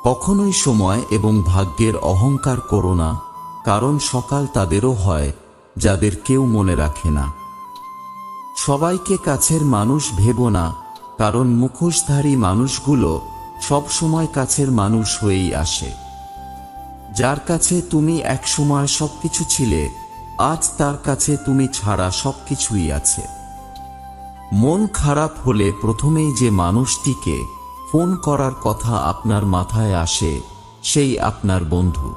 কখনোই সময় এবং ভাগ্যের অহংকার করো না, কারণ সকাল তাদেরও হয় যাদের কেউ মনে রাখে না। সবাইকে কাছের মানুষ ভেবো না, কারণ মুখোশধারী মানুষগুলো সব সময় কাছের মানুষ হয়েই আসে। যার কাছে তুমি একসময় সবকিছু ছিলে, আজ তার কাছে তুমি ছাড়া সবকিছুই আছে। মন খারাপ হলে প্রথমেই যে মানুষটিকে ফোন করার কথা আপনার মাথায় আসে, সেই আপনার বন্ধু।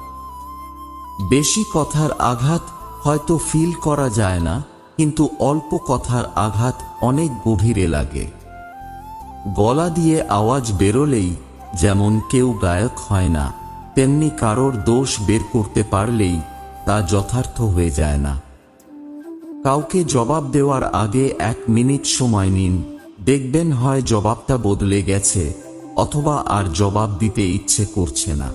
বেশি কথার আঘাত হয়তো ফিল করা যায় না, কিন্তু অল্প কথার আঘাত অনেক গভীরে লাগে। গলা দিয়ে আওয়াজ বেরোলেই যেমন কেউ গায়ক হয় না, তেমনি কারোর দোষ বের করতে পারলেই তা যথার্থ হয়ে যায় না। কাউকে জবাব দেওয়ার আগে 1 মিনিট সময় নিন, দেখবেন হয় জবাবটা বদলে গেছে, অথবা আর জবাব দিতে ইচ্ছে করছে না।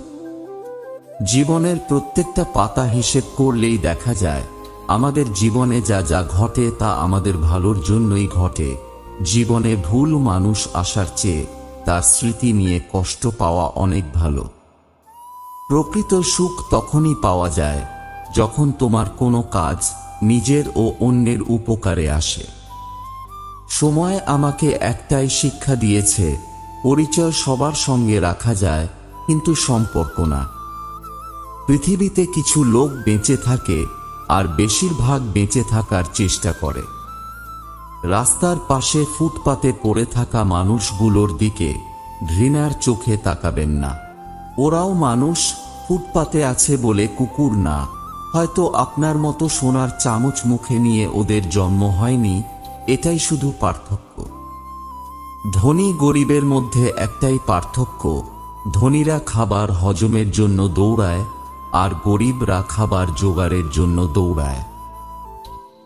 জীবনের প্রত্যেকটা পাতা হিসেব করলেই দেখা যায় আমাদের জীবনে যা যা ঘটে তা আমাদের ভালোর জন্যই ঘটে। জীবনে ভুল মানুষ আসার চেয়ে তার স্মৃতি নিয়ে কষ্ট পাওয়া অনেক ভালো। প্রকৃত সুখ তখনই পাওয়া যায় যখন তোমার কোনো কাজ নিজের ও অন্যের উপকারে আসে। সময় আমাকে একটাই শিক্ষা দিয়েছে, পরিচয় সবার সঙ্গে রাখা যায়, কিন্তু সম্পর্ক না। পৃথিবীতে কিছু লোক বেঁচে থাকে, আর বেশিরভাগ বেঁচে থাকার চেষ্টা করে। রাস্তার পাশে ফুটপাতে পড়ে থাকা মানুষগুলোর দিকে ঘৃণার চোখে তাকাবেন না। ওরাও মানুষ, ফুটপাতে আছে বলে কুকুর না। হয়তো আপনার মতো সোনার চামচ মুখে নিয়ে ওদের জন্ম হয়নি, এটাই শুধু পার্থক্য। ধনী গরিবের মধ্যে একটাই পার্থক্য, ধনীরা খাবার হজমের জন্য দৌড়ায়, আর গরিবরা খাবার জোগাড়ের জন্য দৌড়ায়।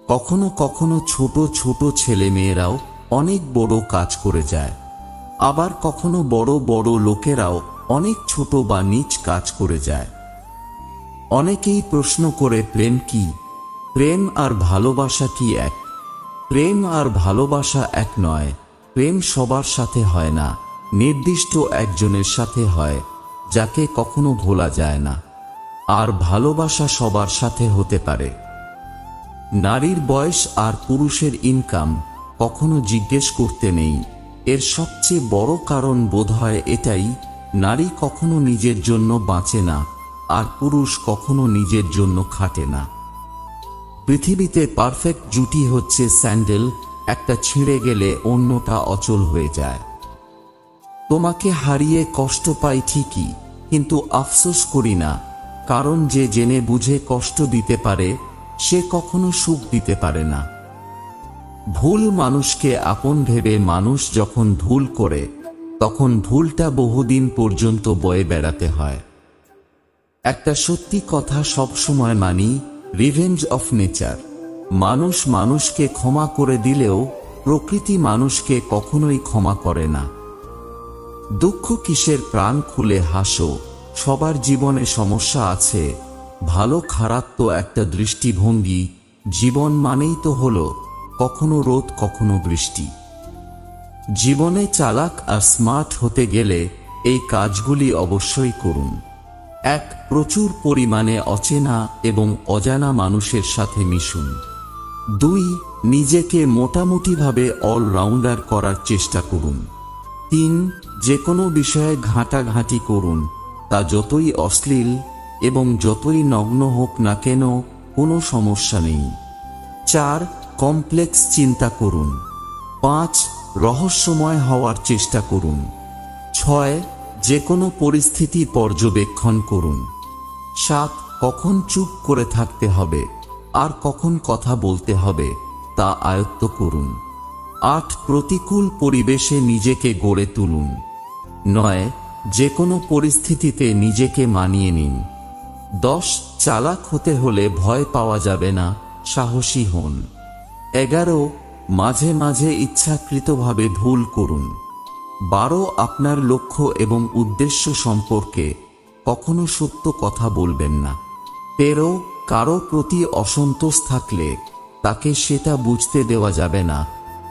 কখনো কখনো ছোট ছোট ছেলে মেয়েরাও অনেক বড় কাজ করে যায়, আবার কখনো বড় বড় লোকেরাও অনেক ছোট বা নীচ কাজ করে যায়। অনেকেই প্রশ্ন করে, প্রেম কি? প্রেম আর ভালোবাসা কি এক? প্রেম আর ভালোবাসা এক নয়। প্রেম সবার সাথে হয় না, নির্দিষ্ট একজনের সাথে হয়, যাকে কখনো ভোলা যায় না। আর ভালোবাসা সবার সাথে হতে পারে। নারীর বয়স আর পুরুষের ইনকাম কখনো জিজ্ঞেস করতে নেই। এর সবচেয়ে বড় কারণ বোধহয় এটাই, নারী কখনো নিজের জন্য বাঁচে না, আর পুরুষ কখনো নিজের জন্য খাটে না। পৃথিবীতে পারফেক্ট জুটি হচ্ছে স্যান্ডেল, একটা ছিঁড়ে গেলে অন্যটা অচল হয়ে যায়। তোমাকে হারিয়ে কষ্ট পাই ঠিকই, কিন্তু আফসোস করি না, কারণ যে জেনে বুঝে কষ্ট দিতে পারে সে কখনো সুখ দিতে পারে না। ভুল মানুষকে আপন ভেবে মানুষ যখন ভুল করে, তখন ভুলটা বহুদিন পর্যন্ত বয়ে বেড়াতে হয়। একটা সত্যি কথা সবসময় মানি, রিভেঞ্জ অফ নেচার। মানুষ মানুষকে ক্ষমা করে দিলেও প্রকৃতি মানুষকে কখনোই ক্ষমা করে না। দুঃখ কিসের? প্রাণ খুলে হাসো, সবার জীবনে সমস্যা আছে। ভালো খারাপ তো একটা দৃষ্টিভঙ্গি। জীবন মানেই তো হলো কখনো রোদ কখনো বৃষ্টি। জীবনে চালাক আর স্মার্ট হতে গেলে এই কাজগুলি অবশ্যই করুন। 1. প্রচুর পরিমাণে অচেনা এবং অজানা মানুষের সাথে মিশুন। 2. নিজেকে মোটামুটিভাবে অলরাউন্ডার করার চেষ্টা করুন। 3. যে কোনো বিষয়ে ঘাঁটাঘাঁটি করুন, তা যতই অশ্লীল এবং যতই নগ্ন হোক না কেন, কোনো সমস্যা নেই। 4. কমপ্লেক্স চিন্তা করুন। 5. রহস্যময় হওয়ার চেষ্টা করুন। 6. যে কোনো পরিস্থিতি পর্যবেক্ষণ করুন। 7. কখন চুপ করে থাকতে হবে আর কখন কথা বলতে হবে তা আয়ত্ত করুন। 8. প্রতিকূল পরিবেশে নিজেকে গড়ে তুলুন। 9. যে কোনো পরিস্থিতিতে নিজেকে মানিয়ে নিন। 10. চালাক হতে হলে ভয় পাওয়া যাবে না, সাহসী হন। 11. মাঝে মাঝে ইচ্ছাকৃতভাবে ভুল করুন। 12. আপনার লক্ষ্য এবং উদ্দেশ্য সম্পর্কে কখনো সত্য কথা বলবেন না। 13. কারো প্রতি অসন্তোষ থাকলে তাকে সেটা বুঝতে দেওয়া যাবে না,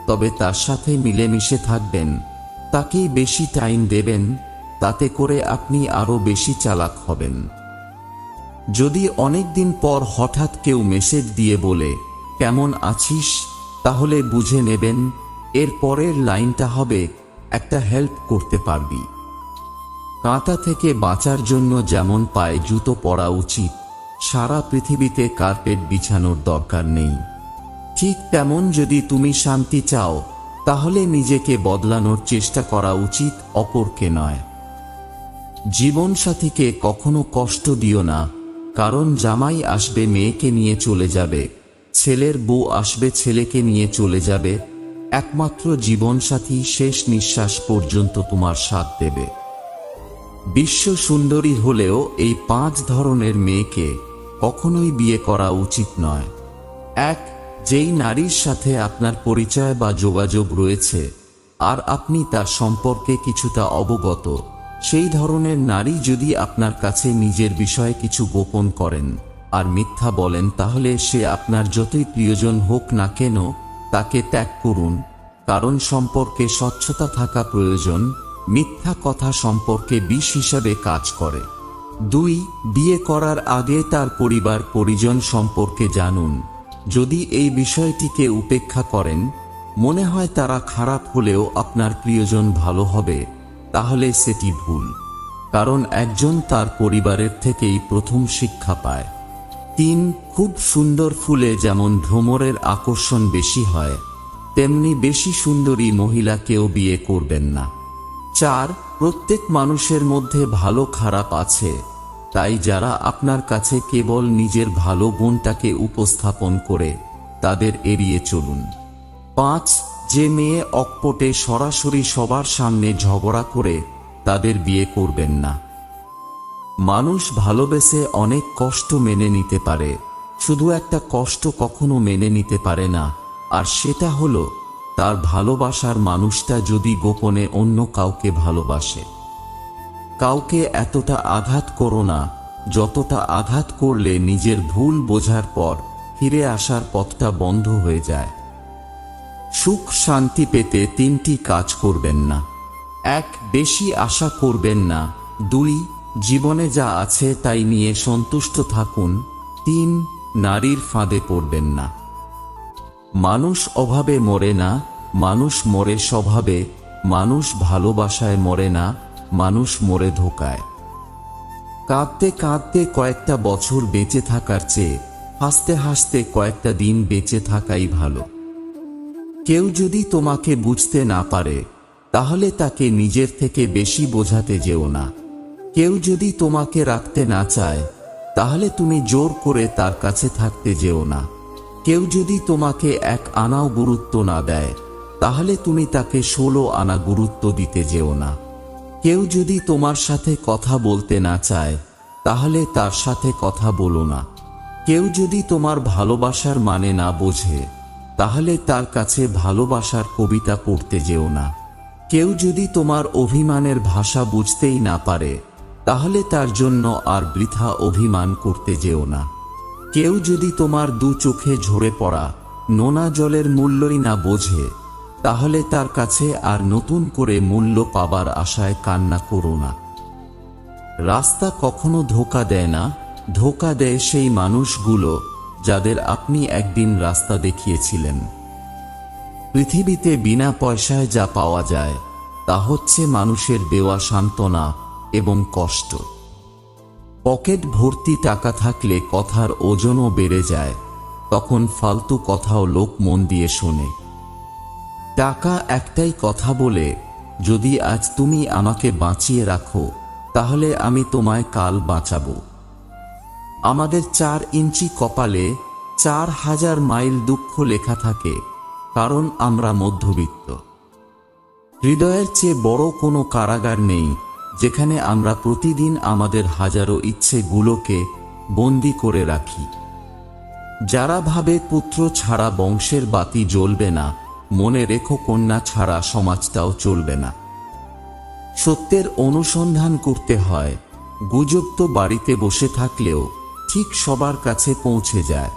তবে তার সাথে মিলেমিশে থাকবেন, তাকেই বেশি টাইম দেবেন, তাতে করে আপনি আরো বেশি চালাক হবেন। যদি অনেক দিন পর হঠাৎ কেউ মেসেজ দিয়ে বলে কেমন আছিস, তাহলে বুঝে নেবেন এর পরের লাইনটা হবে একটা হেল্প করতে পারবি। কাঁটা থেকে বাঁচার জন্য যেমন পায়ে জুতো পরা উচিত, সারা পৃথিবীতে কার্পেট বিছানোর দরকার নেই। ঠিক তেমন যদি তুমি শান্তি চাও, তাহলে নিজেকে বদলানোর চেষ্টা করা উচিত, অপরকে নয়। জীবনসাথীকে কখনো কষ্ট দিও না, কারণ জামাই আসবে মেয়েকে নিয়ে চলে যাবে, ছেলের বউ আসবে ছেলেকে নিয়ে চলে যাবে। একমাত্র জীবনসাথী শেষ নিঃশ্বাস পর্যন্ত তোমার সাথ দেবে। বিশ্ব সুন্দরী হলেও এই 5 ধরনের মেয়েকে কখনোই বিয়ে করা উচিত নয়। 1. যেই নারীর সাথে আপনার পরিচয় বা যোগাযোগ রয়েছে আর আপনি তার সম্পর্কে কিছুটা অবগত, সেই ধরনের নারী যদি আপনার কাছে নিজের বিষয়ে কিছু গোপন করেন আর মিথ্যা বলেন, তাহলে সে আপনার যতই প্রিয়জন হোক না কেন তাকে ত্যাগ করুন, কারণ সম্পর্কে স্বচ্ছতা থাকা প্রয়োজন। মিথ্যা কথা সম্পর্কে বিষ হিসাবে কাজ করে। 2. বিয়ে করার আগে তার পরিবার পরিজন সম্পর্কে জানুন। যদি এই বিষয়টিকে উপেক্ষা করেন, মনে হয় তারা খারাপ হলেও আপনার প্রিয়জন ভালো হবে, তাহলে সেটি ভুল, কারণ একজন তার পরিবারের থেকেই প্রথম শিক্ষা পায়। 3. খুব সুন্দর ফুলে যেমন ভ্রমরের আকর্ষণ বেশি হয়, তেমনি বেশি সুন্দরী মহিলাকেও বিয়ে করবেন না। 4. প্রত্যেক মানুষের মধ্যে ভালো খারাপ আছে, তাই যারা আপনার কাছে কেবল নিজের ভালো গুণটাকে উপস্থাপন করে তাদের এড়িয়ে চলুন। 5. যে মেয়ে অকপটে সরাসরি সবার সামনে ঝগড়া করে, তাদের বিয়ে করবেন না। মানুষ ভালোবেসে অনেক কষ্ট মেনে নিতে পারে, শুধু একটা কষ্ট কখনো মেনে নিতে পারে না, আর সেটা হলো তার ভালোবাসার মানুষটা যদি গোপনে অন্য কাউকে ভালোবাসে। কাউকে এতটা আঘাত করো না যতটা আঘাত করলে নিজের ভুল বোঝার পর ফিরে আসার পথটা বন্ধ হয়ে যায়। সুখ শান্তি পেতে 3টি কাজ করবেন না। 1. বেশি আশা করবেন না। 2. জীবনে যা আছে তাই নিয়ে সন্তুষ্ট থাকুন। 3. নারীর ফাঁদে পড়বেন না। মানুষ অভাবে মরে না, মানুষ মরে স্বভাবে। মানুষ ভালোবাসায় মরে না, মানুষ মরে ধোঁকায়। কাঁদতে কাঁদতে কয়েকটা বছর বেঁচে থাকার চেয়ে হাসতে হাসতে কয়েকটা দিন বেঁচে থাকাই ভালো। কেউ যদি তোমাকে বুঝতে না পারে, তাহলে তাকে নিজের থেকে বেশি বোঝাতে যেও না। কেউ যদি তোমাকে রাখতে না চায়, তাহলে তুমি জোর করে তার কাছে থাকতে যেও না। কেউ যদি তোমাকে 1 আনাও গুরুত্ব না দেয়, তাহলে তুমি তাকে 16 আনা গুরুত্ব দিতে যেও না। কেউ যদি তোমার সাথে কথা বলতে না চায়, তাহলে তার সাথে কথা বলো না। কেউ যদি তোমার ভালোবাসার মানে না বোঝে, তাহলে তার কাছে ভালোবাসার কবিতা পড়তে যেও না। কেউ যদি তোমার অভিমানের ভাষা বুঝতেই না পারে, তাহলে তার জন্য আর বৃথা অভিমান করতে যেও না। কেউ যদি তোমার 2 চোখে ঝরে পড়া নোনা জলের মূল্যই না বোঝে, তাহলে তার কাছে আর নতুন করে মূল্য পাবার আশায় কান্না করো না। রাস্তা কখনো ধোঁকা দেয় না, ধোঁকা দেয় সেই মানুষগুলো যাদের আপনি একদিন রাস্তা দেখিয়েছিলেন। পৃথিবীতে বিনা পয়সায় যা পাওয়া যায় তা হচ্ছে মানুষের দেওয়া সান্ত্বনা এবং কষ্ট। পকেট ভর্তি টাকা থাকলে কথার ওজনও বেড়ে যায়, তখন ফালতু কথাও লোক মন দিয়ে শোনে। টাকা একটাই কথা বলে, যদি আজ তুমি আমাকে বাঁচিয়ে রাখো, তাহলে আমি তোমায় কাল বাঁচাবো। আমাদের 4 ইঞ্চি কপালে 4000 মাইল দুঃখ লেখা থাকে, কারণ আমরা মধ্যবিত্ত। হৃদয়ের চেয়ে বড় কোনো কারাগার নেই, যেখানে আমরা প্রতিদিন আমাদের হাজারো ইচ্ছেগুলোকে বন্দি করে রাখি। যারা ভাবে পুত্র ছাড়া বংশের বাতি জ্বলবে না, মনে রেখো কন্যা ছাড়া সমাজটাও চলবে না। সত্যের অনুসন্ধান করতে হয়, গুজব তো বাড়িতে বসে থাকলেও ঠিক সবার কাছে পৌঁছে যায়।